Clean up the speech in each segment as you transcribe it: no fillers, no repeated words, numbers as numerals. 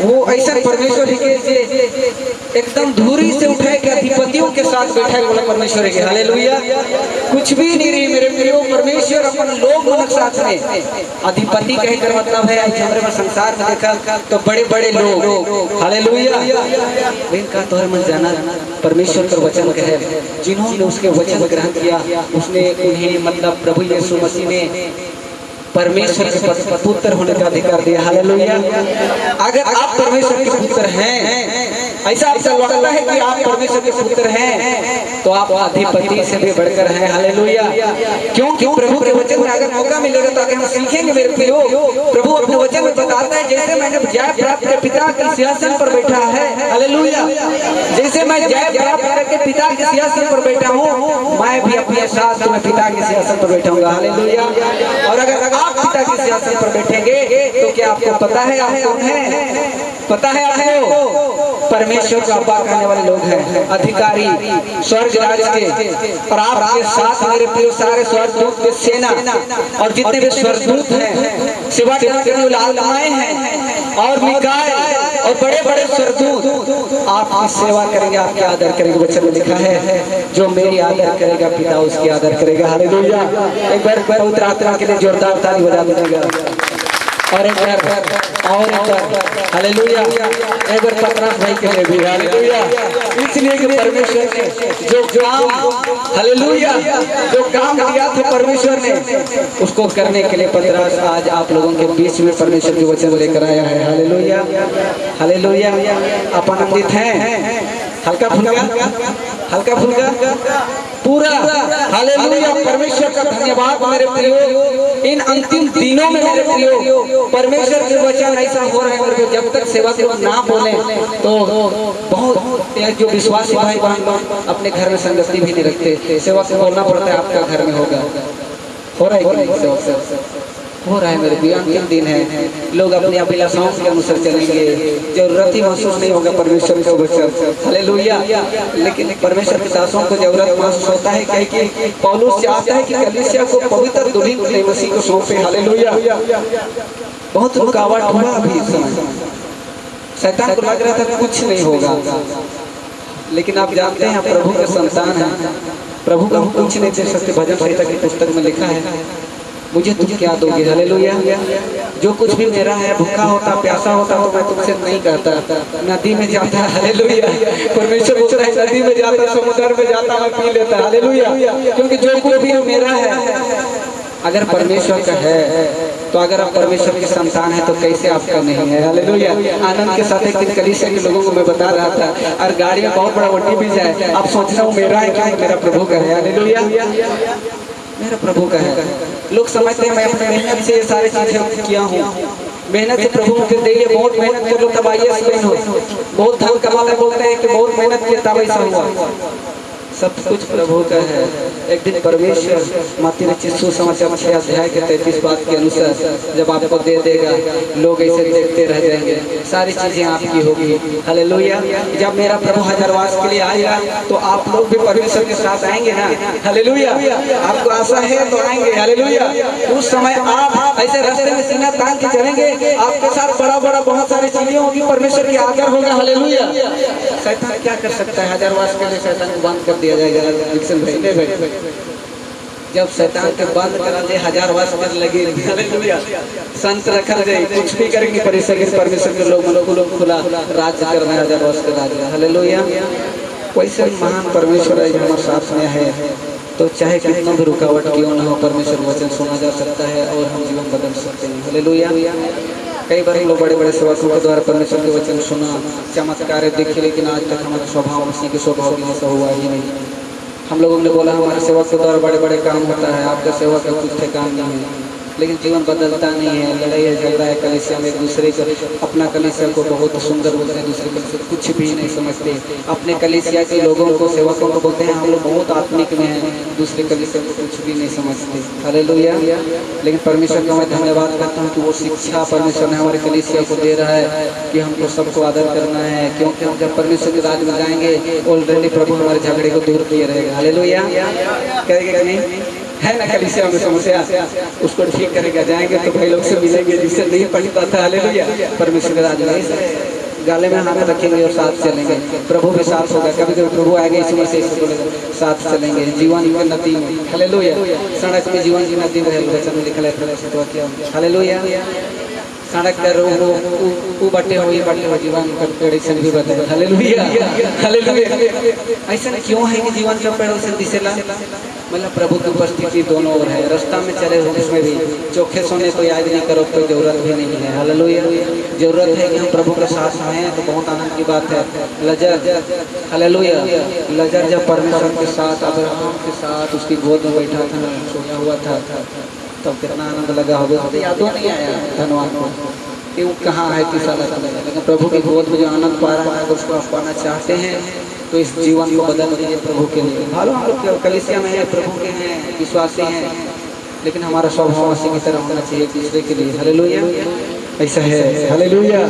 वो ऐसा परमेश्वर के एकदम धूरी से उठाए के अधिपतियों के साथ बैठा बोला परमेश्वर के हालेलुया। कुछ भी नहीं रही मेरे प्रियो, परमेश्वर अपन लोग मनक साथ में अधिपति कहकर मतलब है हमारे में संसार में देखा तो बड़े बड़े लोग हालेलुया इनका तोहर मन जाना परमेश्वर का वचन कहे जिन्होंने उसके वचन ग्रहण किया उसने उन्हें मतलब प्रभु यीशु मसीह ने परमेश्वर के पुत्र होने का अधिकार दिया हालेलुया। अगर आप परमेश्वर के पुत्र हैं, ऐसा आपको लगता है कि आप परमेश्वर के पुत्र हैं तो आप अधिपति से भी बढ़कर हैं हालेलुया। क्यों प्रभु के वचन में अगर मौका मिलेगा तो आगे हम सीखेंगे मेरे प्रियो। प्रभु अपने वचन में बताता है जैसे मैंने जय प्राप्त के पिता के सिंहासन पर बैठा है हालेलुया, जैसे मैं जय प्राप्त करके पिता के सिंहासन पर बैठा हूँ मैं भी अपने साथ में पिता के सिंहासन पर बैठाऊंगा हालेलुया। और अगर आप पिता के सिंहासन पर बैठेंगे तो क्या आपको पता है आप कौन हैं? पता है आप परमेश्वर का अब्बा कहने वाले लोग हैं, अधिकारी स्वर्ग राज के। और आपके साथ मेरे प्रिय सारे स्वर्गदूत के सेना और जितने भी स्वर्गदूत हैं, सेवा करने वाले आत्माएं हैं और मिकाएल और बड़े बड़े स्वर्गदूत आपकी सेवा करेंगे, आपके आदर करेंगे। वचन में लिखा है जो मेरी आदर करेगा पिता उसकी आदर करेगा हालेलुया। एक बार पवित्र आत्मा के लिए जोरदार ताली बजा दीजिएगा और एक बार हालेलुया। एक बार पतरस भाई के लिए भी हालेलुया। इसलिए कि परमेश्वर ने जो काम हालेलुया जो काम दिया था परमेश्वर ने उसको करने के लिए पतरस आज आप लोगों के बीच में परमेश्वर के वचन लेकर आया है हालेलुया हालेलुया। आप आनंदित हैं? हल्का फुल्का पूरा हालेलुया। परमेश्वर का धन्यवाद मेरे प्रियो। इन अंतिम दिनों में मेरे प्रियो परमेश्वर के वचन ऐसा हो रहा है मेरे को, जब तक सेवा के ना बोले तो बहुत जो विश्वासी भाई बहन अपने घर में संगति भी नहीं रखते, सेवा से बोलना पड़ता है आपका घर में होगा हो रहा है कि नहीं? सेवा हो रहा है मेरे प्रिय। अंतिम दिन है, लोग अपनी अभिलाषाओं के अनुसार चलेंगे, जरूरत ही महसूस नहीं होगा परमेश्वर का वचन हालेलुया। लेकिन परमेश्वर के दासों को जरूरत महसूस होता है कि पौलुस चाहता है कि कलीसिया को पवित्र दुल्हन मसीह को सौंपे हालेलुया। बहुत रुकावट हुआ अभी इस समय, शैतान को लग रहा था कुछ नहीं होगा, लेकिन आप जानते हैं प्रभु के संतान है, प्रभु का हम कुछ नहीं दे सकते। भजन संहिता की पुस्तक में लिखा है मुझे तुम क्या दोगे हालेलुया। जो कुछ भी मेरा है, भूखा होता प्यासा होता तो मैं तुमसे नहीं कहता, नदी में जाता हालेलुया। परमेश्वर बोलता है नदी में जाता समुद्र में जाता मैं पी लेता हालेलुया। क्योंकि जो कुछ भी मेरा है अगर परमेश्वर का है तो अगर आप परमेश्वर के संतान है तो कैसे आपका नहीं है हालेलुया। आनंद के साथ एक दिन कलीसिया के लोगों को मैं बता रहा था और गाड़ी में बहुत बड़ा वड्डी भी जाए, आप सोचना वो मेरा है क्या? मेरा प्रभु का है हालेलुया, मेरा प्रभु का है। लोग समझते हैं मैं अपनी मेहनत से ये सारी चीजें किया हूँ, मेहनत से प्रभु मुझे दे, बहुत मेहनत कर लो तब आईएएस बन हो, बहुत धन कमाते बोलते हैं कि बहुत मेहनत किया तब ऐसा हुआ। सब कुछ प्रभु का है। एक दिन परमेश्वर मत्ती रचित सुसमाचार 6 अध्याय के 33 बात के अनुसार जब आपको दे देगा, लोग ऐसे देखते रह जाएंगे, सारी चीजें आपकी होगी हालेलुया। जब मेरा प्रभु हजारवास के लिए आएगा तो आप लोग भी परमेश्वर के साथ आएंगे ना हालेलुया। आपको आशा है तो आएंगे हालेलुया। उस समय आप ऐसे रास्ते में सीना तान के चलेंगे, आपके साथ बड़ा बड़ा बहुत सारी चीजें होगी, परमेश्वर की आदर होगा हालेलुया। शैतान क्या कर सकता है? हजारवास के लिए शैतान को बंद कर दिया जाएगा। जब शैतान के बंद करा दे हजारवास कर लगे हालेलुया, संत रखा जाए कुछ भी करेंगे परमेश्वर के लोग खुला राज्य करना है हजारवास का राज्य हालेलुया। वैसे महान परमेश्वर है हमारे साथ में है, तो चाहे कितना भी रुकावट क्यों ना हो परमेश्वर वचन सुना जा सकता है और हम जीवन बदल सकते हैं हालेलुया। कई बार हम लोग बड़े बड़े सेवकों के द्वारा परमेश्वर के वचन सुना, चमत्कार देखे, लेकिन आज तक हमारा स्वभाव उसी के स्वभाव में ऐसा हुआ ही नहीं। हम लोगों ने बोला हमारे सेवक के द्वारा बड़े बड़े काम होता है, आपका सेवक का कुछ काम नहीं है, लेकिन जीवन बदलता नहीं है, लड़ाई झगड़ा है कलीसिया में, एक दूसरे को अपना कलीसिया को बहुत सुंदर बोलते हैं, दूसरे कलीसिया कुछ भी नहीं समझते, अपने कलीसिया के लोगों को सेवकों को बोलते हैं हम लोग बहुत आत्मिक में हैं, दूसरे कलीसिया को कुछ भी नहीं समझते हालेलुया। लेकिन परमेश्वर का मैं धन्यवाद करता हूँ कि वो शिक्षा परमेश्वर ने हमारे कलीसिया को दे रहा है कि हमको सबको आदर करना है, क्योंकि हम जब परमेश्वर के राज में जाएंगे ऑलरेडी प्रभु हमारे झगड़े को दूर किए रहेगा हालेलुया। कहेगा कि नहीं? है ना कलीसिया में समस्या, उसको ठीक करेगा। जाएंगे तो भाई लोग से मिलेंगे जिससे नहीं पढ़ता था। हालेलुया, परमेश्वर का राज है। गाले में हाथ रखेंगे और साथ चलेंगे, प्रभु के साथ होगा। कभी कभी प्रभु आएगा इसी में से बोलेगा साथ चलेंगे जीवन की नदी में। हालेलुया, सड़क में जीवन की नदी में वचन में लिखा है। हालेलुया, सड़क कर वो बटे हो जीवन का पेड़ से भी बताए। Hallelujah, hallelujah. ऐसा क्यों है कि जीवन का पेड़ से दिसेला? मतलब प्रभु की उपस्थिति दोनों ओर है। रास्ता में चले हो उसमें भी चोखे सोने को याद नहीं करो, कोई जरूरत भी नहीं है। हालेलुया, जरूरत है कि हम प्रभु के साथ हैं तो बहुत आनंद की बात है। लजर, हालेलुया, लजर जब परमेश्वर के साथ अब्राहम के साथ उसकी गोद में बैठा था, सोया हुआ था, तब कितना आनंद लगा होगा। यादों नहीं आया धनवान को कि वो कहाँ है, किस हालत में। लेकिन प्रभु की गोद में जो आनंद पा रहा है, अगर उसको आप पाना चाहते हैं तो इस जीवन को बदल दीजिए प्रभु के लिए। भालो हम लोग कलीसिया में हैं, प्रभु के हैं, विश्वासी हैं, लेकिन हमारा स्वभाव उसी की तरह होना चाहिए दूसरे के लिए। हालेलुया, ऐसा है। हालेलुया,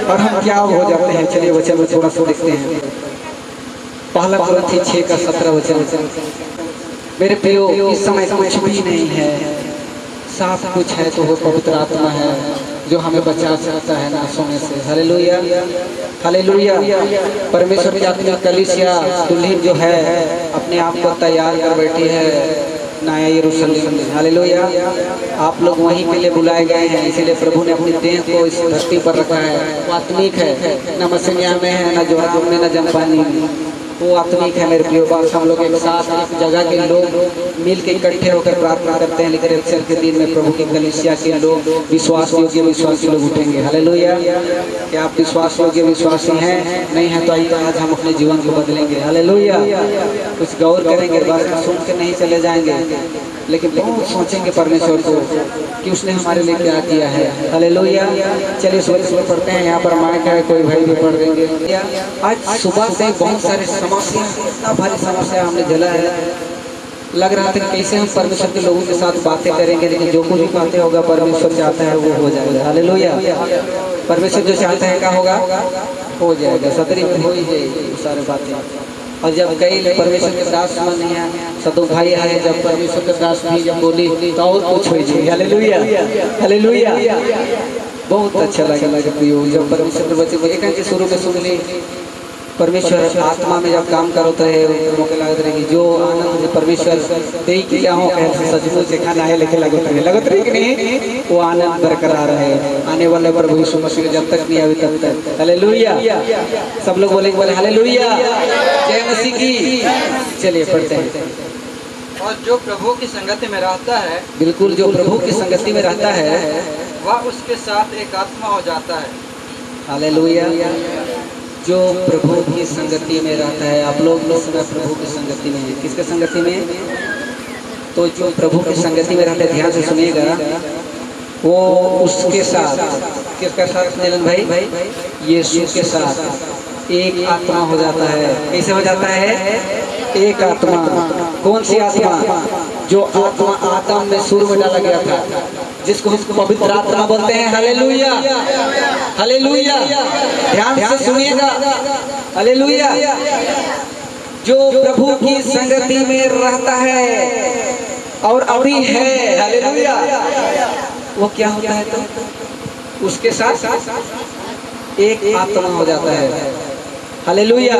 और हम क्या हो जाते हैं? चलिए वचन में थोड़ा सा देखते हैं। पहला कुरिन्थी 6:17 वचन। मेरे प्रियो, इस समय कुछ भी नहीं है, सब कुछ है तो वो पवित्र आत्मा है जो हमें बचा सकता है ना सोने से। Hallelujah, hallelujah. परमेश्वर की आत्मा कलीसिया दुल्हन जो है अपने आप को तैयार कर बैठी है नया यरूशलेम में। हालेलुया, आप लोग वहीं के लिए बुलाए गए हैं, इसीलिए प्रभु ने अपनी देह को इस धरती पर रखा है। वो आत्मिक है, न मसीनिया में है, न जोराम में, न जमपानी में, वो आत्मिक है। मेरे प्रियो बात, हम लोग एक साथ एक जगह के लोग मिल के इकट्ठे होकर प्रार्थना करते हैं, लेकिन अक्सर के दिन में प्रभु की कलीसिया के लोग विश्वास योग्य विश्वासी लोग उठेंगे। हालेलुया, क्या आप विश्वास योग्य विश्वासी हैं? नहीं है तो आइए आज हम अपने जीवन को बदलेंगे। हालेलुया, कुछ गौर करेंगे, बात सुन के नहीं चले जाएंगे, लेकिन बहुत सोचेंगे परमेश्वर को कि उसने हमारे लिए क्या किया है। हालेलुया, चलिए सुबह पढ़ते हैं। यहाँ पर माइक है, कोई भाई भी पढ़ देंगे। आज सुबह से बहुत सारे समस्या, इतना भारी समस्या हमने झेला है। लग रहा था कि कैसे हम परमेश्वर के लोगों के साथ बातें करेंगे, लेकिन जो कुछ भी बातें होगा परमेश्वर चाहता है वो हो जाएगा। हालेलुया, परमेश्वर जो चाहता है क्या होगा, हो जाएगा। सदरी में हो ही जाएगी सारी बातें। और जब कई परमेश्वर के दास मन है, सदु भाई आए, जब परमेश्वर के दास भी जब बोली तो और कुछ हो जाए। हालेलुया, हालेलुया, बहुत अच्छा लगा जब परमेश्वर के बच्चे शुरू में सुन ली। परमेश्वर आत्मा में जब काम करते है मौके लागत रहेगी, जो आनंद परमेश्वर दे किया हो सचमुच से खाना है लेके लगत रहे कि नहीं, वो आनंद बरकरार है। आने वाले प्रभु यीशु मसीह जब तक नहीं आवे तब तक। हालेलुया, सब लोग बोले हालेलुया, जय मसीह की। चलिए पढ़ते हैं। और जो प्रभु की संगति में रहता है, बिल्कुल, जो प्रभु की संगति में रहता है वह उसके साथ एक आत्मा हो जाता है। हालेलुया, जो प्रभु की संगति में रहता है। आप लोग इस समय प्रभु की संगति में हैं। किसके संगति में? तो जो प्रभु की संगति में रहते हैं, ध्यान से सुनिएगा, वो उसके साथ, किसके साथ नीलन भाई? यीशु के साथ एक आत्मा हो जाता है। कैसे हो जाता है? एक आत्मा। कौन सी आत्मा? जो आत्मा आदम में शुरू में डाला गया था, जिसको हम पवित्र आत्मा बोलते हैं। हालेलुया, हालेलुया, ध्यान से सुनिएगा। हालेलुया, जो प्रभु की संगति में रहता है और अभी है। हालेलुया, वो क्या होता है? तो उसके साथ एक आत्मा हो जाता है। हालेलुया,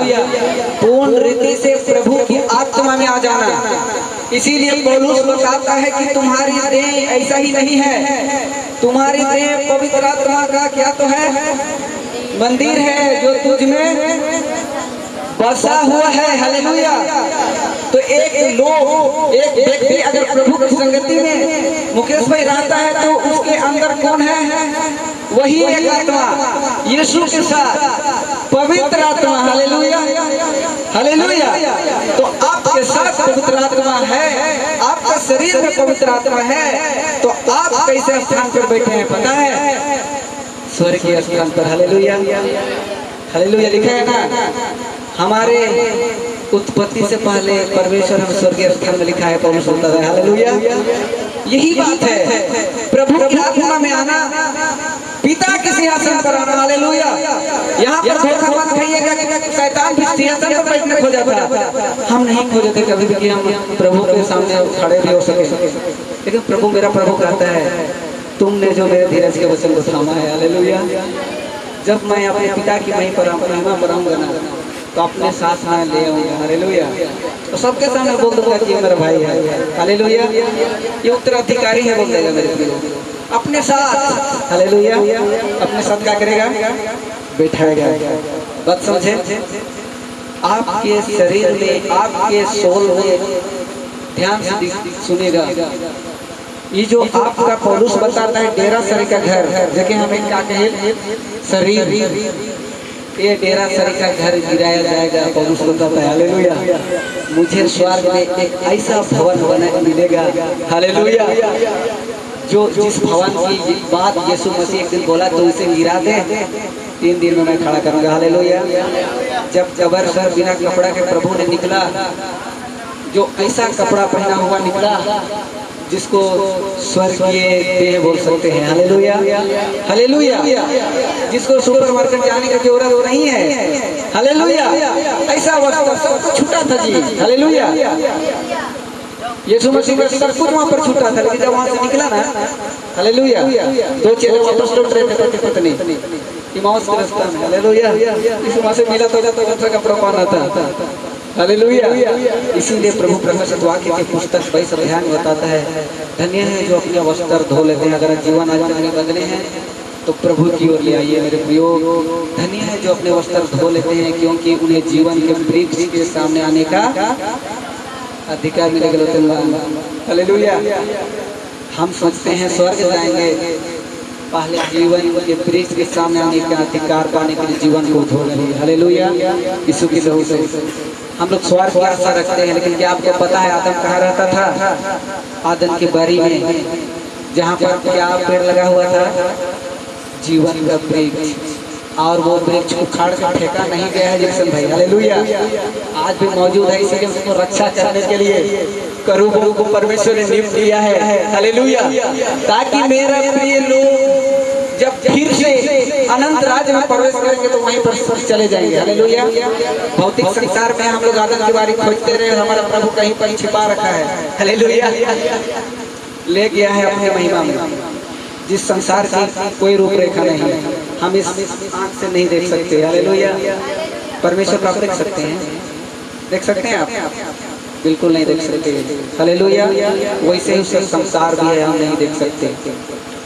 पूर्ण रीति से प्रभु की आत्मा में आ जाना। इसीलिए पौलुस बताता है कि तुम्हारी देह ऐसा ही नहीं है, तुम्हारी देह पवित्र आत्मा का क्या तो है? मंदिर है जो तुझ में बसा हुआ है। हालेलुया, तो एक व्यक्ति अगर प्रभु की संगति में मुकेश भाई रहता है तो उसके अंदर कौन है? वही एक आत्मा, यीशु के साथ पवित्र आत्मा। हालेलुया, हालेलुया, तो आपके साथ पवित्र आत्मा है, आपका शरीर में पवित्र आत्मा है, तो आप कैसे स्थान पर बैठे हैं पता है? स्वर्ग के स्थान पर। हालेलुया, हालेलुया, लिखा है ना, हमारे उत्पत्ति से पहले परमेश्वर हम स्वर्गीय स्थान में लिखा है। पौलुस बोलता है हालेलुया, यही बात है, प्रभु की आत्मा में आना, पिता के सिंहासन पर आना। हालेलुया, यहाँ पर धोखा मत खाइएगा कि शैतान भी सिंहासन पर बैठने खोजा था, हम नहीं खोजे थे कभी भी कि हम प्रभु के सामने खड़े भी हो सके, लेकिन प्रभु मेरा प्रभु कहता है तुमने जो मेरे धीरज के वचन को थामा है। हालेलुया। जब मैं अपने पिता की महिमा बढ़ाऊंगा ना तो अपने साथ में ले आऊंगा। हालेलुया। तो सबके सामने बोल दूंगा कि ये मेरा भाई है। हालेलुया। ये उत्तराधिकारी है बोल देगा मेरे प्रियो अपने साथ। हालेलुया। अपने साथ क्या करेगा? बैठाएगा। बात समझे? आपके शरीर में, आपके सोल में ध्यान से सुनेगा। ये जो आपका पौलुस बताता है डेरा सरी का घर, जगह हमें क्या कहे? शरीर। ये डेरा सरी का घर गिराया जाएगा, पौलुस बताता है। हालेलुया। मुझे स्वर्ग में एक ऐसा भवन बना मिलेगा। हालेलुया। जो जिस भवन की बात यीशु मसीह एक दिन बोला तो उसे गिरा दे, 3 दिन में मैं खड़ा करूंगा। हालेलुया। जब जबर सर बिना कपड़ा के प्रभु ने निकला, जो ऐसा कपड़ा पहना हुआ निकला जिसको स्वर्गीय देह बोल सकते हैं। हालेलुया। हालेलुया। जिसको सुपरमार्केट जाने की जरूरत नहीं है। हालेलुया। ऐसा वस्त्र सब कुछ छूटा था जी। हालेलुया। यीशु मसीह का सब कुछ वहां पर छूटा था, लेकिन जब वहां से निकला ना, हालेलुया, 2 चेले वापस लौट रहे थे पति पत्नी इमाउस के रास्ते में। हालेलुया। यीशु वहां से मिला तो दूसरा कपड़ा पहना था। हालेलुया। इसीलिए प्रभु प्रकाशित वाक्य की पुस्तक 22 अध्याय में बताता है, धन्य है जो अपने वस्त्र धो लेते हैं। अगर जीवन आज में बदले हैं तो प्रभु की ओर ले आइए मेरे प्रियो। धन्य है जो अपने वस्त्र धो लेते हैं, क्योंकि उन्हें जीवन के वृक्ष के सामने आने का अधिकार मिलेगा। हालेलुया। हम सोचते हैं स्वर्ग जाएंगे, पहले जीवन के वृक्ष के सामने आने का अधिकार पाने के लिए जीवन को धो लेंगे। हालेलुया। यीशु की लहू से हम लोग स्वर्ग की आशा रखते हैं, लेकिन क्या आपको पता है आदम कहाँ रहता था? आदम की बारी में, जहाँ पर क्या पेड़ लगा हुआ था? जीवन का वृक्ष। और वो वृक्ष उखाड़ कर फेंका नहीं गया है जैसे भाई। हालेलुया। आज भी मौजूद है, इसीलिए उसको रक्षा करने के लिए करूबों को परमेश्वर ने नियुक्त किया है। हालेलुया। ताकि मेरा प्रिय लोग जब फिर से अनंत राज्य में प्रवेश करेंगे तो वहीं पर चले जाएंगे। हालेलुया। भौतिक संसार में हम लोग आदम की बारी खोजते रहे, हमारा प्रभु कहीं पर छिपा रखा है। हालेलुया। ले गया है अपने महिमा में, जिस संसार की कोई रूपरेखा नहीं है, हम इस आंख से नहीं देख सकते। हालेलुया। परमेश्वर को आप देख सकते हैं? देख सकते हैं आप? बिल्कुल नहीं देख सकते। हालेलुया। वैसे ही संसार भी है, हम नहीं देख सकते,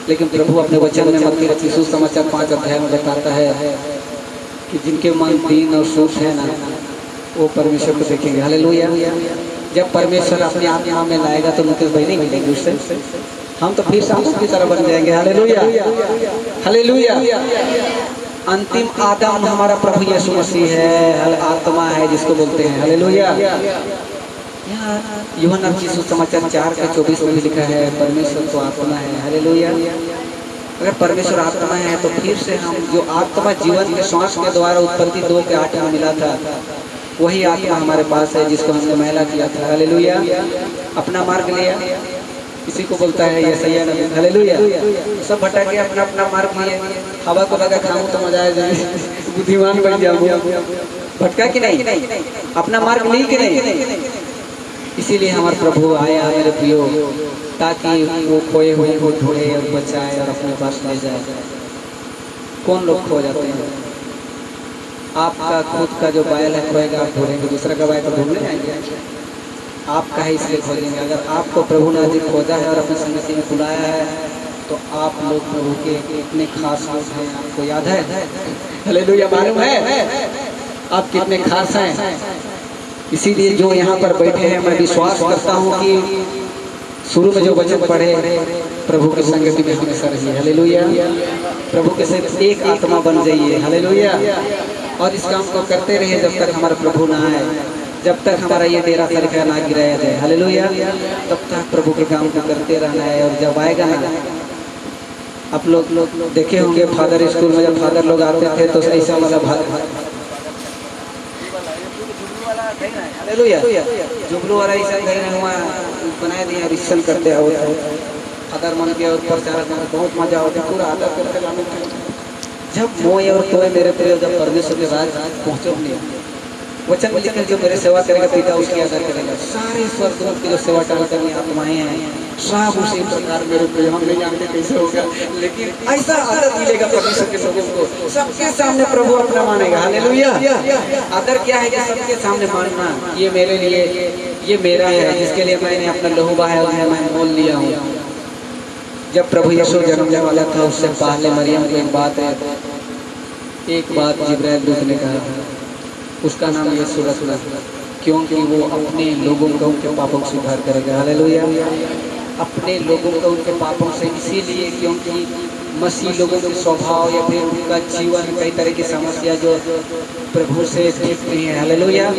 लेकिन प्रभु अपने वचन में मत्ती रचित सुसमाचार 5 अध्याय में बताता है कि जिनके मन दीन और सूक्ष्म है ना, वो परमेश्वर को देखेंगे। हालेलुया। जब परमेश्वर अपने आत्मा में लाएगा तो मुकेश भाई नहीं मिलेंगे उससे, हम तो फिर सांसों की तरह बन जाएंगे। हालेलुया। हालेलुया। अंतिम आदम हमारा प्रभु यीशु मसीह है, आत्मा है जिसको बोलते हैं। हालेलुया। यूहन्ना की सुसमाचार 4:24 में भी लिखा है, परमेश्वर तो आत्मा है। हालेलुया। अगर परमेश्वर आत्मा है तो फिर से हम जो आत्मा जीवन के श्वास के द्वारा उत्पत्ति 2:8 में मिला था, वही आत्मा हमारे पास है जिसको हमने मैला किया था। हालेलुया। अपना मार्ग लिया, इसी को बोलता है यशायाह नबी। हालेलुया। सब भटक के अपना अपना मार्ग लिए, हवा को लगा खाऊं तो मजा आ जाए, बुद्धिमान बन जाऊंगा। भटका कि नहीं? अपना मार्ग ली कि नहीं? इसीलिए हमारे प्रभु आया मेरे प्रियो, ताकि वो खोए हुए को ढूंढे और बचाए और अपने पास ले जाए। कौन लोग खो जाते हैं? आपका खुद का जो बैल है खोएगा, आप ढूंढेंगे, दूसरा का बैल को ढूंढने जाएंगे? आपका है इसलिए खोजेंगे। अगर आपको प्रभु ने आज खोजा है और अपनी संगति में बुलाया है तो आप लोग प्रभु के कितने खास लोग हैं, आपको याद है? हालेलुया। मालूम है आप कितने खास हैं? इसीलिए जो यहाँ पर बैठे हैं, मैं विश्वास करता हूँ कि शुरू में जो वचन पढ़े, प्रभु की संगति में हमेशा रहिए। हालेलुया। प्रभु के साथ एक आत्मा बन जाइए। हालेलुया। और इस काम को करते रहिए जब तक हमारा प्रभु ना आए, जब तक हमारा ये डेरा सरका ना गिराया जाए। हालेलुया। तब तक प्रभु के काम को करते रहना है। और जब आएगा ना, आप लोग देखे होंगे फादर स्कूल में जब फादर लोग आते थे तो ऐसा वाला हालेलुया जुगलू वाला ऐसा घर हुआ बना दिया, रिश्तन करते हैं फादर मन के और प्रचार में बहुत मजा होता है, पूरा आदर करते लाने। जब मोए और तोए मेरे प्रिय जब परमेश्वर के राज पहुँचो नहीं, वचन में लिखा जो मेरे सेवा करेगा पिता उसकी आदर करेगा। सारे स्वर्गदूत की जो सेवा करने वाली आत्माएं हैं सब उसी प्रकार मेरे प्रिय, हम नहीं जानते कैसे होगा, लेकिन ऐसा आदर मिलेगा परमेश्वर के लोगों को। सबके सामने प्रभु अपना मानेगा। हालेलुया। आदर क्या है कि सबके सामने मानना, ये मेरे लिए, ये मेरा है, जिसके लिए मैंने अपना लहू बहाया है, मैं मोल लिया हूँ। जब प्रभु यीशु जन्मने वाला था उससे पहले मरियम को एक बात जिब्राइल दूत ने कहा, उसका नाम यीशु रखना, क्योंकि वो अपने लोगों का उनके पापों से उद्धार करेगा। हालेलुया। अपने लोगों का उनके पापों से, इसीलिए क्योंकि मसीह लोगों के स्वभाव या फिर उनका जीवन कई तरह की समस्या जो प्रभु से ठीक नहीं है। हालेलुया।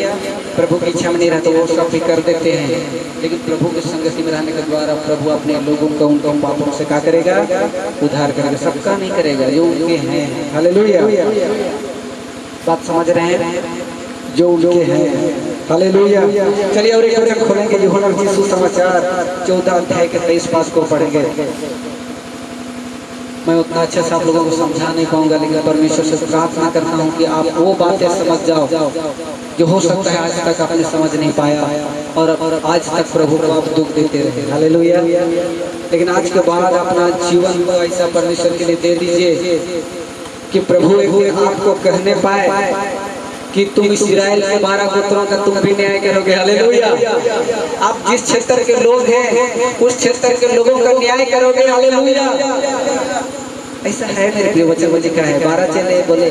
प्रभु की इच्छा में नहीं रहता, वो सब भी कर देते हैं, लेकिन प्रभु की संगति में रहने के द्वारा प्रभु अपने लोगों का उनके पापों से क्या करेगा? उद्धार करेगा। सबका नहीं करेगा, जो उनके हैं। हालेलुया। बात समझ रहे हैं? जो उनके हैं। हालेलुया। चलिए और एक वचन खोलेंगे, यूहन्ना की सुसमाचार 14 अध्याय के 23 पास को पढ़ेंगे। मैं उतना अच्छे से आप लोगों को समझा नहीं पाऊंगा, लेकिन परमेश्वर से प्रार्थना करता हूं कि आप वो बातें समझ जाओ जो हो सकता है आज तक आपने समझ नहीं पाया और आज तक प्रभु को आप दुख देते रहे। हालेलुया। लेकिन आज के बाद अपना जीवन को ऐसा परमेश्वर के लिए दे दीजिए कि प्रभु एक दिन आपको कहने पाए कि तुम इस्राएल के 12 गोत्रों का तुम भी न्याय करोगे। हालेलुया। आप जिस क्षेत्र के लोग हैं उस क्षेत्र के लोगों का न्याय करोगे। हालेलुया। ऐसा है मेरे प्रिय वचन में लिखा है। 12 चेले बोले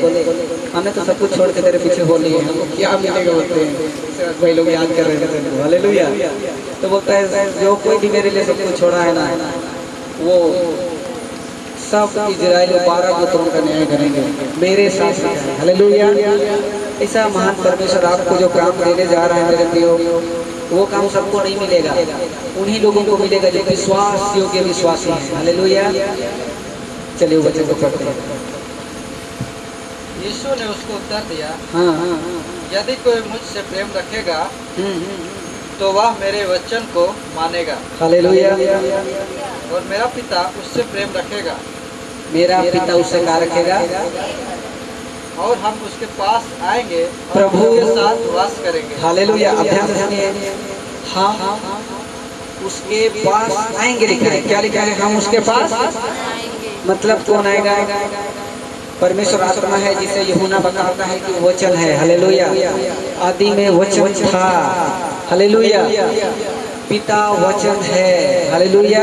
हमने तो सब कुछ छोड़ के तेरे पीछे हो लिए, हमको क्या मिलेगा बोलते हैं। भाई लोग याद कर रहे थे। हालेलुया। तो बोलता है जो कोई भी मेरे लिए सब कुछ छोड़ा है ना, वो सब इजराइल 12 गोत्रों का न्याय करेंगे मेरे साथ। हालेलुया। ऐसा महान परमेश्वर आपको जो काम देने जा रहा है मेरे प्रियो, वो काम सबको नहीं मिलेगा, उन्हीं लोगों को मिलेगा जो विश्वास योग्य विश्वासी हैं। हालेलुया। चलिए वचन को पढ़ते हैं। यीशु ने उसको उत्तर दिया, हाँ, यदि कोई मुझसे प्रेम रखेगा तो वह मेरे वचन को मानेगा। हालेलुया। और मेरा पिता उससे प्रेम रखेगा, मेरा पिता उससे क्या रखेगा? और हम उसके पास आएंगे और प्रभु उसके साथ वास करेंगे। हालेलुया। अध्याय सुनिए, हम उसके पास आएंगे लिखा है। क्या लिखा है? हम उसके पास। मतलब कौन आएगा? परमेश्वर आत्मा है, जिसे यूहन्ना बताता है कि वचन है। हालेलुया। आदि में वचन था। हालेलुया। पिता वचन है। हालेलुया।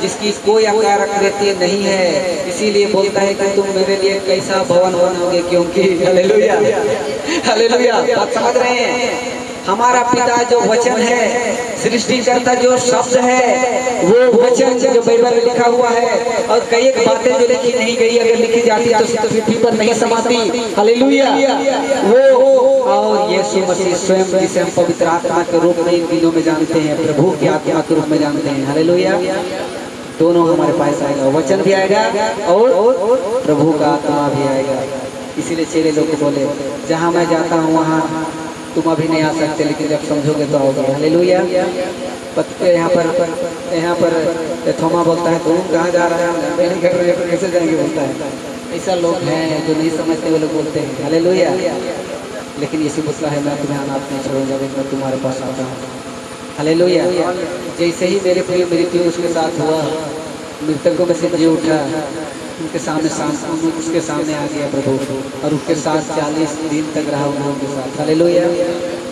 जिसकी कोई आकार आकृति नहीं है, इसीलिए बोलता है कि तुम मेरे लिए कैसा भवन बनोगे, क्योंकि हालेलुया। हालेलुया। बात समझ रहे हैं? हमारा पिता जो वचन है, सृष्टिकर्ता जो शब्द है, वो वचन जो बाइबल में लिखा हुआ है। और कई एक बातें जो लिखी नहीं गई, अगर लिखी जाती तो पृथ्वी पर नहीं समाती। हालेलुया। वो और यीशु मसीह स्वयं, जिसे हम पवित्र आत्मा के रूप में इन दिनों में जानते हैं, प्रभु की आत्मा के रूप में जानते हैं। हालेलुया। दोनों हमारे पास आएगा, वचन भी आएगा और प्रभु का आत्मा भी आएगा। इसीलिए चेले लोग बोले, जहाँ मैं जाता हूँ वहाँ तुम अभी नहीं आ सकते, लेकिन जब समझोगे तो आओगे। हालेलुया। यहाँ पर थोमा बोलता है तुम कहाँ जा रहे हैं, नहीं कर रहे हैं, कैसे जाएंगे बोलता है। ऐसा लोग हैं जो नहीं समझते, वो लोग बोलते हैं। हालेलुया। लेकिन यीशु बोलता है मैं तुम्हें अनाथ नहीं छोड़ूंगा, मैं तुम्हारे पास आता हूँ। हालेलुया। जैसे ही मेरे प्रिय मृत्यु उसके साथ हुआ, मृतकों में से जी उठा, उनके सामने उसके सामने आ गया प्रभु, और उसके साथ 40 दिन तक रहा उनके साथ। हालेलुया।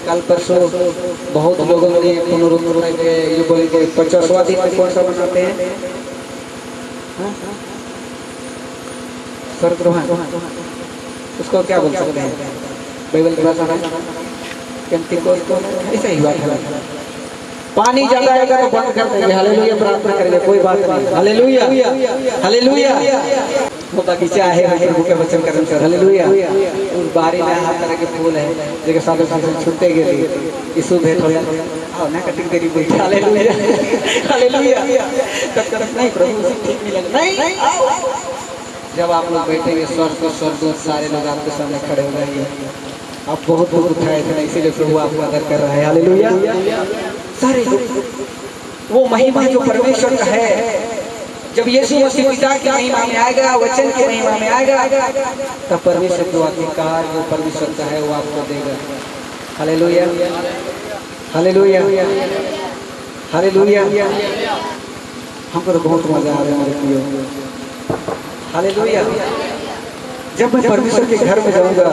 कल परसों बहुत लोगों ने पुनरुत्थान के ये बोलेंगे 50वां दिन में कौन सा मनाते हैं? स्वर्गरोहण। उसको क्या बोल सकते हैं बाइबल की भाषा में? ऐसा ही बात है। पानी ज्यादा आएगा तो बंद कर देंगे। हालेलुया। प्रार्थना करेंगे, कोई बात नहीं। हालेलुया। हालेलुया। वो बगीचा है प्रभु के वचन करने से। हालेलुया। उस बारी में हर तरह के फूल है, जगह साधु साधु छूटते गए यीशु भेंट हो जाए ना, कटिंग तेरी बैठी। हालेलुया। हालेलुया। नहीं प्रभु ठीक नहीं लग नहीं। जब आप लोग बैठेंगे स्वर्गदूत सारे लोग आपके सामने खड़े हो जाएंगे। आप बहुत बहुत उठाए थे, इसीलिए प्रभु आपको आदर कर रहा है। हालेलुया। सारे वो महिमा जो परमेश्वर का है, जब यीशु मसीह पिता की महिमा में आएगा, वचन की महिमा में आएगा, तब परमेश्वर जो अधिकार जो परमेश्वर का है वो आपको देगा। Hallelujah, hallelujah, hallelujah. हमको तो बहुत मजा आ रहा है मेरे प्रियो। हालेलुया। जब मैं परमेश्वर के घर में जाऊंगा,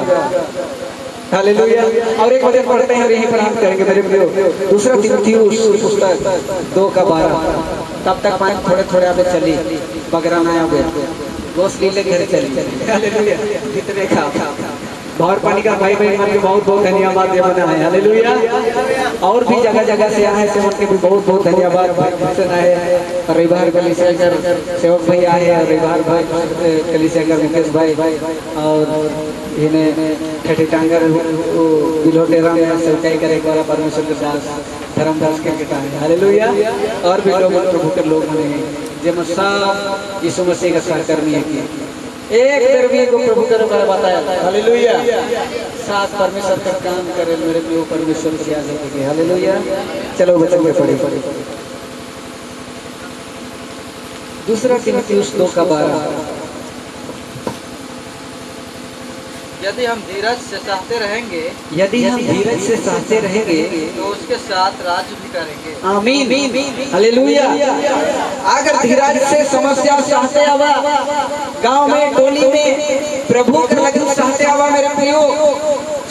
हालेलुया। और एक वचन पढ़ते हैं और यहीं पर हम करेंगे मेरे प्रियो, दूसरा तीमुथियुस की पुस्तक 2:12। तब तक पानी थोड़े थोड़े आगे चली बगरा ना आवे गोस लीले घर चली। हालेलुया। कितने खा बाहर पानी का भाई भाई के बहुत बहुत धन्यवाद देना है। हालेलुया। और भी जगह जगह से आए सेवक के भी बहुत बहुत धन्यवाद। भाई आए रविवार कलिसियागर सेवक भाई आए हैं, रविवार भाई कलिसियागर मुकेश भाई और इन्हें ठेठी टांगर बिलोटेरा में सेवकाई करे वाला परमेश्वर के दास धर्मदास के बेटा है। हालेलुया। और भी लोग प्रभु के लोग हैं जो सब यीशु मसीह का सहकर्मी है। एक दरबी को प्रभु कर बताया। हालेलुया। साथ परमेश्वर का काम करे मेरे प्रिय परमेश्वर की आजादी के। हालेलुया। चलो बच्चों में पढ़े दूसरा तीमुथियुस 2:12। यदि हम धीरज से सहते रहेंगे, यदि हम धीरज से सहते रहेंगे तो उसके साथ राज्य भी करेंगे। आमीन। हालेलुया। अगर धीरज से समस्या सहते आवा गांव में टोली में प्रभु के लगन सहते आवा मेरे प्रियो,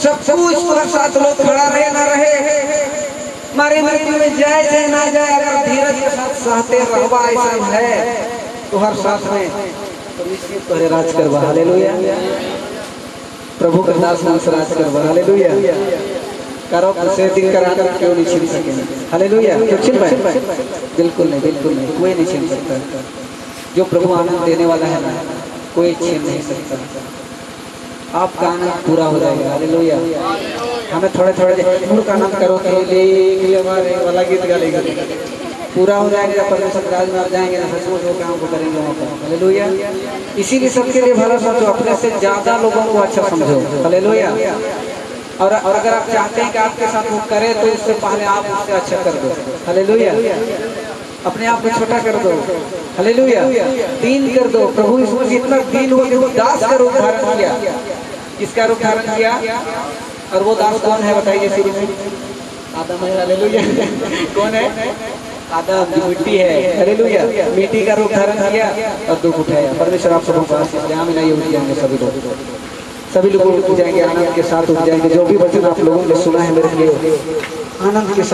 सब कुछ तुम्हारे साथ लोग खड़ा रहे ना रहे मारे मृत्यु में जाए जाए ना जाए, अगर धीरज के साथ सहते रहवा ऐसा है तो हर साथ में तुम्हारे राज करवा। हालेलुया। प्रभु के दास नाम से राज करवा। हालेलुया। करो से दिन कराकर क्यों नहीं छीन सकेंगे। हालेलुया। क्यों छीन पाए? बिल्कुल नहीं, बिल्कुल नहीं, कोई नहीं छीन सकता। जो प्रभु आनंद देने वाला है ना, कोई छीन नहीं सकता। आपका आनंद पूरा हो जाएगा। हालेलुया। हमें थोड़े थोड़े मूर्ख आनंद करो कि हमारे वाला गीत गा लेगा, पूरा हो जाएगा परमेश्वर राज में आप जाएंगे ना, सचमुच वो काम को करेंगे वहाँ पर। हालेलुया। इसीलिए सबके लिए भला सोचो, अपने से ज्यादा लोगों को अच्छा समझो। हालेलुया। और अगर आप चाहते हैं कि आपके साथ वो करे तो इससे पहले आप उससे अच्छा कर दो। हालेलुया। अपने आप को छोटा कर दो। हालेलुया। दीन कर दो। प्रभु यीशु इतना दीन हो कि वो दास का रूप धारण किया। किसका रूप धारण किया? और वो दास कौन है बताइए शुरू में? आदम है। हालेलुया। कौन है? आदम जो मिट्टी है। हालेलुया। मिट्टी का रूप धारण किया और दुख उठाया। परमेश्वर आप सबको आशीष दे। आमीन। नहीं उठ जाएंगे सभी लोग उठ जाएंगे, आनंद के साथ उठ जाएंगे। जो भी वचन आप लोगों ने सुना है मेरे लिए आनंद के साथ